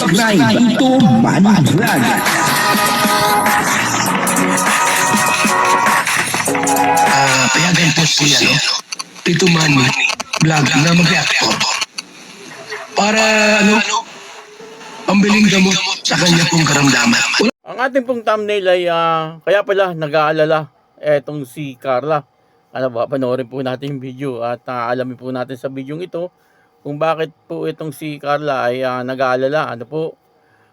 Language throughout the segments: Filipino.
subscribe Tito Manny Vlog. Payagan po si Tito Manny Vlog na mag-reactor para pambiling gamot sa kanya pong karamdaman. Ang ating pong thumbnail ay kaya pala nag-aalala etong si Carla. Panoorin po natin yung video at alamin po natin sa video ito kung bakit po itong si Carla ay nag-aalala.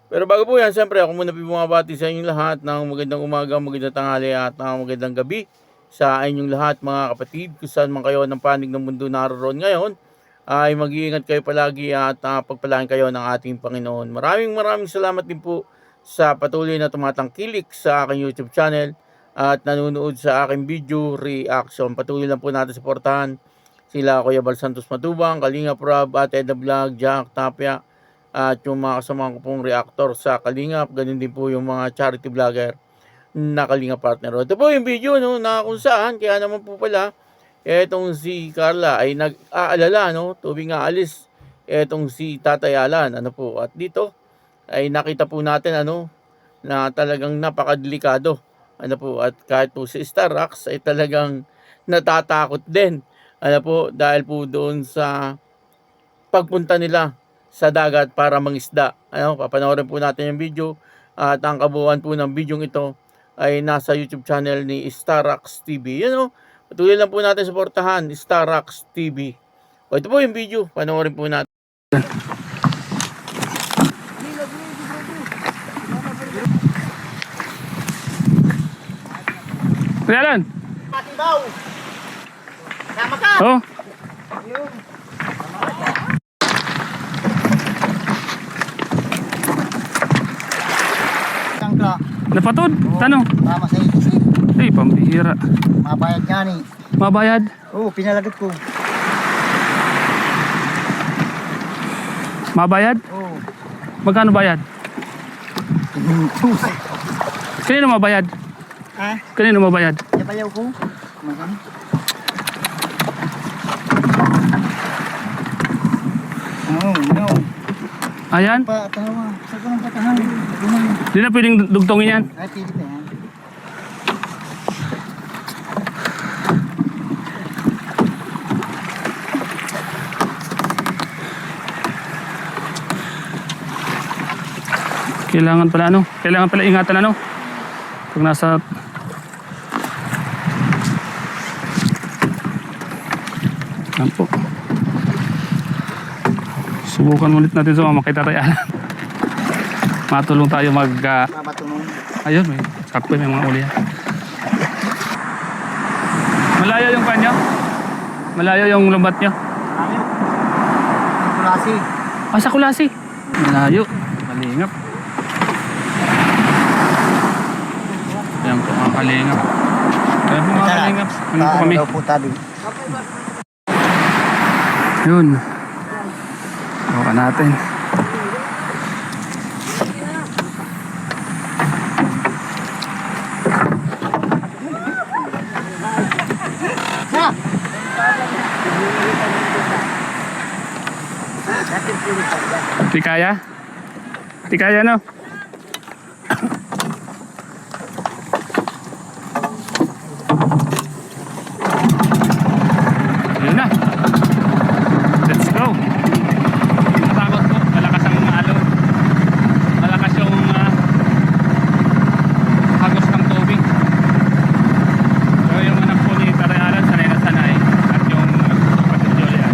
Pero bago po yan, siyempre ako muna bumabati sa inyong lahat ng magandang umaga, magandang tanghali at magandang gabi sa inyong lahat mga kapatid. Kung saan man kayo ng panig ng mundo naroon ngayon, ay mag-iingat kayo palagi at pagpalain kayo ng ating Panginoon. Maraming salamat din po sa patuloy na tumatangkilik sa aking YouTube channel at nanonood sa aking video reaction. Patuloy lang po natin suportahan sila Kuya Bal Santos Matubang, Kalinga Prab, at Edna Vlog, Jack Tapia, at yung mga kasama ko pong reactor sa Kalingap. Ganun din po yung mga charity vlogger na Kalinga partner. Ito po yung video na kung saan, kaya naman po pala etong si Carla ay nag-aalala tuwing aalis etong si Tatay Alan at dito ay nakita po natin na talagang napakadelikado at kahit po si Starrax ay talagang natatakot din dahil po doon sa pagpunta nila sa dagat para mangisda. Papanoorin po natin yung video at ang kabuuan po ng video ito ay nasa YouTube channel ni Starrax TV. Patuloy lang po natin suportahan Starrax TV. Ito po yung video, panoorin po natin. Alan. Matibaw! Sama ka! Oh. Tangka. Napatod? Tanong. Tama sa isip. Ay, pambihira. Mabayad nga ni. Mabayad? Oo, pinalagot ko. Mabayad? Oo. Magkano bayad? Kanino mabayad? Ha? Kanino mabayad? Nabayaw ko. Magano? Oo, no. Ayan? Patawa. Sa ganang patahan. Di na pwedeng dugtongin yan. Ay, pili pa yan. Kailangan pala ingatan pag nasa yan po. Subukan ulit natin sumama kay Tatay Alan. Matulong tayo Mabatunong. ayun, sakto may mga uli yan. Malayo yung kanya? Malayo yung lumbat nyo? Ayaw. Kulasi. Sa Kulasi? Malayo. Malingap. Ayan po mga kalingap. Ayan po mga kalingap. Ano po kami? Daw po tabi. Yun. Buka natin. Di kaya? Di kaya Yun na. Let's go. Takot po. Malakas ang alon. Malakas yung hagos ng tubig. So yung anak po ni Tatay Alan sanay na sanay. At yung kapatid Julia.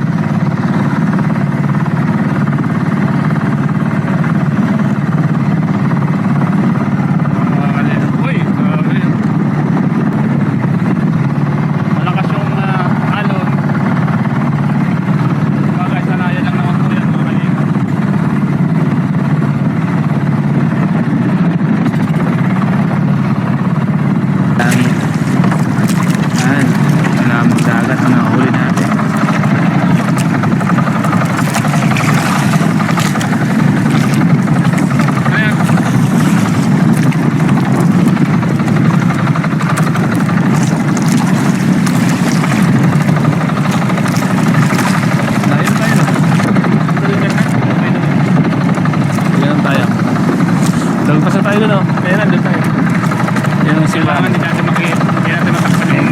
Lagpas na tayo doon, oh. Kaya nandun tayo. Yung simbahan. Hindi natin makita. Hindi natin matakpan yung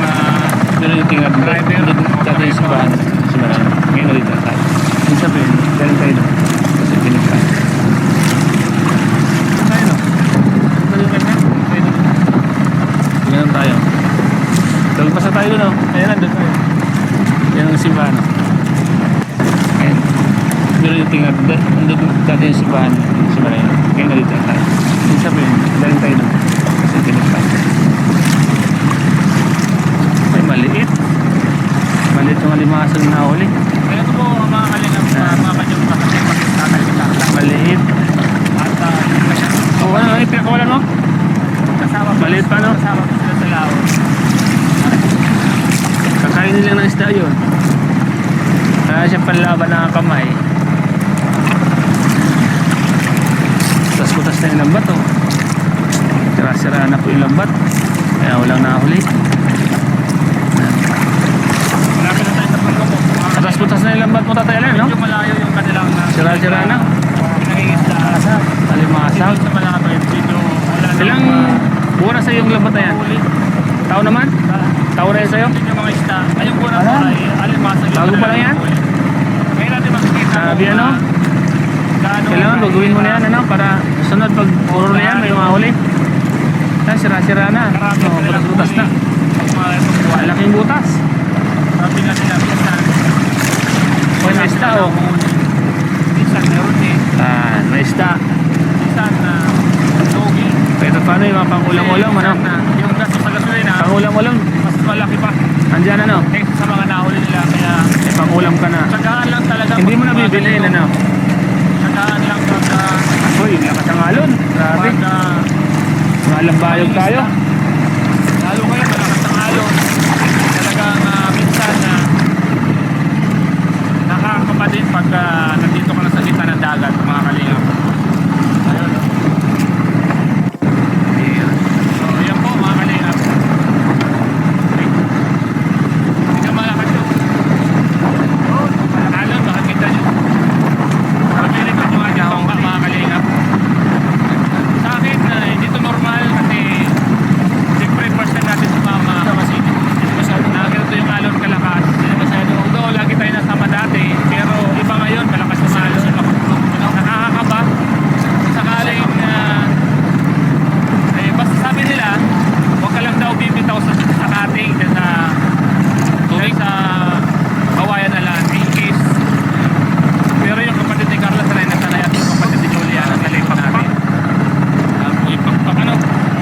Doon yung tingnan. driver. Doon dati yung simbahan. Simbahan. Ngayon ulit na tayo. Yung sabihin, galing tayo doon. Kasi pinagkain. Tayo no? Galing ka na? Tayo doon. Ganun tayo. Lagpas na tayo doon, oh. Kaya nandun tayo. Yan ang simbahan. Ngayon. Doon yung tingnan. Doon dati yung simbahan. Simbahan. Ngayon ulit na tayo. Yung sabihin, galing tayo doon. Kasi pinagkain. Ay, maliit. Malit yung alimasag na huli. Kaya ito po ang mga kalingap, mga kanyang kasi pag-tatay ko sa Maliit. at O ano, eh, pinakawalan mo? kasama Maliit pa, no? Kasama po sila sa lao. Kakainin lang ng isda yun. Kaya siya panlaban ng kamay. Butas-butas na yung lambat, oh. Sira-sira na po yung lambat. Kaya walang nahuli. Malapit na tayo sa pangko po. Butas-butas na yung lambat mo, Tatay Alan, no? Medyo malayo yung kanilang Sira-sira na. pinangingisda sa Alimasag. sa malapit. Medyo wala na Ilang oras sa yung lambat na yan? huli. Tao naman? Tao na yun sa'yo? Yung mga isda. Ayun po na po ay alimasag. Bago pa lang yan? Ngayon natin makikita Sabi, ano? gaano Kailangan baguhin mo na yan, ano? Para sunod pag puro na yan, may mahuli. Yan, sira-sira na. Oh, butas-butas na. Malaking butas. Sabi nga nila, minsan May isda, oh. minsan meron din. May isda. Minsan logi. Pero paano yung mga pangulam-ulam, ano? Yung gasto sa gasolina, Pangulam-ulam. mas malaki pa. Andyan, ano? Sa mga nahuli nila. Kaya May pangulam ka na. tsagaan lang talaga. Hindi mo na bibiliin, ano? Tsagaan lang pag Uy, lakas ang alon. Grabe. Malang bayog tayo. lalo ngayon malakas ang alon. Talagang minsan nakakapa din pag nandito ka na sa gitna ng dagat, mga kalingap. Ayun. So yan po mga kalingap. Hindi ka malakas yun. Alon, makakita nyo. Pabilik ko mga jahong ka mga kalingap. Sa akin, hindi to normal kasi siyempre first time natin sumama kasi hindi masyado na ganito yung alon kalakas. Hindi masyado. Although lagi tayo nasama dati, pero iba ngayon, malakas yung alon. Nakakakaba. Sakaling, basta sabi nila, huwag ka lang daw bibitaw sa kating sa tubig sa kawayan na lang in case. Pero yung kapatid ni Carla sanay na sanay at yung kapatid ni Julia na nalipak natin. Ipakpak ano,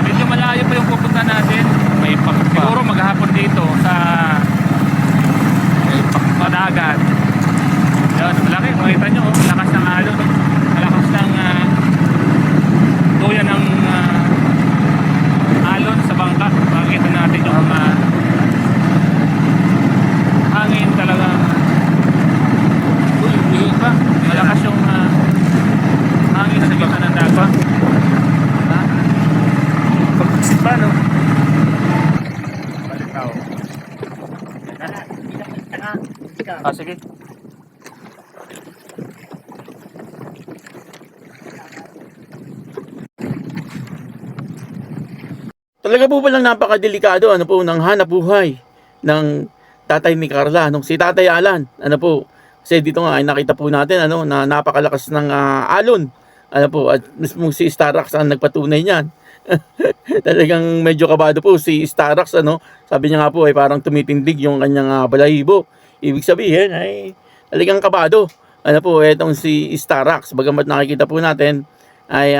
medyo malayo pa yung pupunta natin. May ipakpak. Siguro maghapon dito sa dagat. Yan, malaki. Makita nyo, malakas ng alon. Malakas ng duyan ng alon sa bangka. Makikita natin yung hangin talaga. Uy, pa. Malakas yung hangin sa gitna ng dagat. Pagkasit pa, no? Balik tao. Sige. Talaga po palang napakadelikado ano po ng hanap buhay ng tatay ni Carla, si Tatay Alan. Ano po? Kasi dito nga ay nakita po natin ano na napakalakas ng alon. Ano po, at mismo si Starax ang nagpatunay niyan. Talagang medyo kabado po si Starax ano. Sabi niya nga po ay parang tumitindig yung kanyang balahibo. Ibig sabihin ay talagang kabado. Ano po, etong si Starax. Bagamat nakikita po natin ay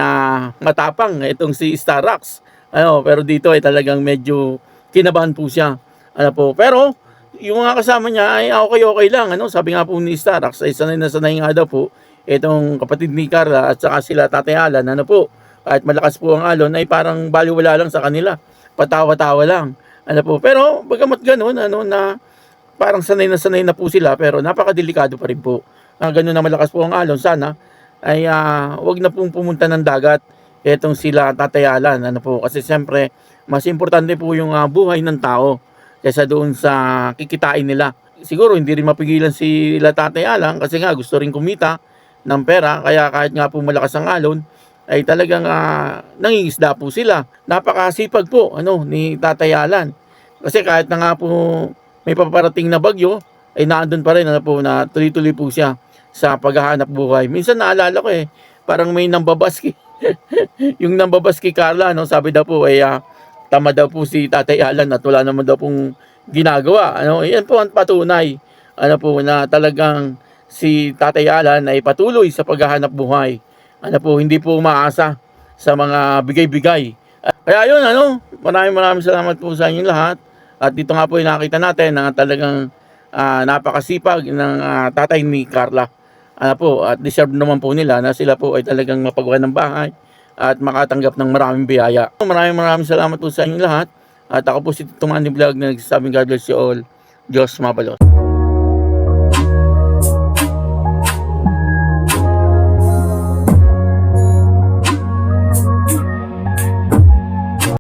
matapang itong si Starax. Ano, pero dito ay talagang medyo kinabahan po siya. Ano po, pero yung mga kasama niya ay okay lang. Ano, sabi nga po ni Starax ay sanay na sanay nga daw po itong kapatid ni Carla at saka sila Tatay Alan. Ano po, kahit malakas po ang alon ay parang baliwala lang sa kanila. Patawa-tawa lang. Ano po, pero bagamat ganoon ano na parang sanay na po sila pero napakadelikado pa rin po. Ganun na malakas po ang alon, sana ay wag na pong pumunta ng dagat etong sila Tatay Alan. Ano po, kasi siyempre mas importante po yung buhay ng tao kaysa doon sa kikitain nila. Siguro hindi rin mapigilan sila Tatay Alan kasi nga gusto rin kumita ng pera, kaya kahit nga po malakas ang alon ay talagang nangingisda po sila. Napakasipag po ni Tatay Alan. Kasi kahit na nga po may paparating na bagyo, ay naandun pa rin po na tuloy-tuloy po siya sa paghahanap buhay. Minsan naalala ko parang may nambabaski. Yung nambabaski Carla, sabi daw po tama daw po si Tatay Alan at wala naman daw pong ginagawa. Yan po ang patunay na talagang si Tatay Alan ay patuloy sa paghahanap buhay. Hindi po umaasa sa mga bigay-bigay. Kaya yun, maraming salamat po sa inyong lahat. At dito nga po nakita natin na talagang napakasipag ng tatay ni Carla. At deserve naman po nila na sila po ay talagang mapagawa ng bahay at makatanggap ng maraming biyaya. Maraming salamat po sa inyong lahat. At ako po si Tito Manny Vlog na nagsasabing God bless you all. Diyos mabalos.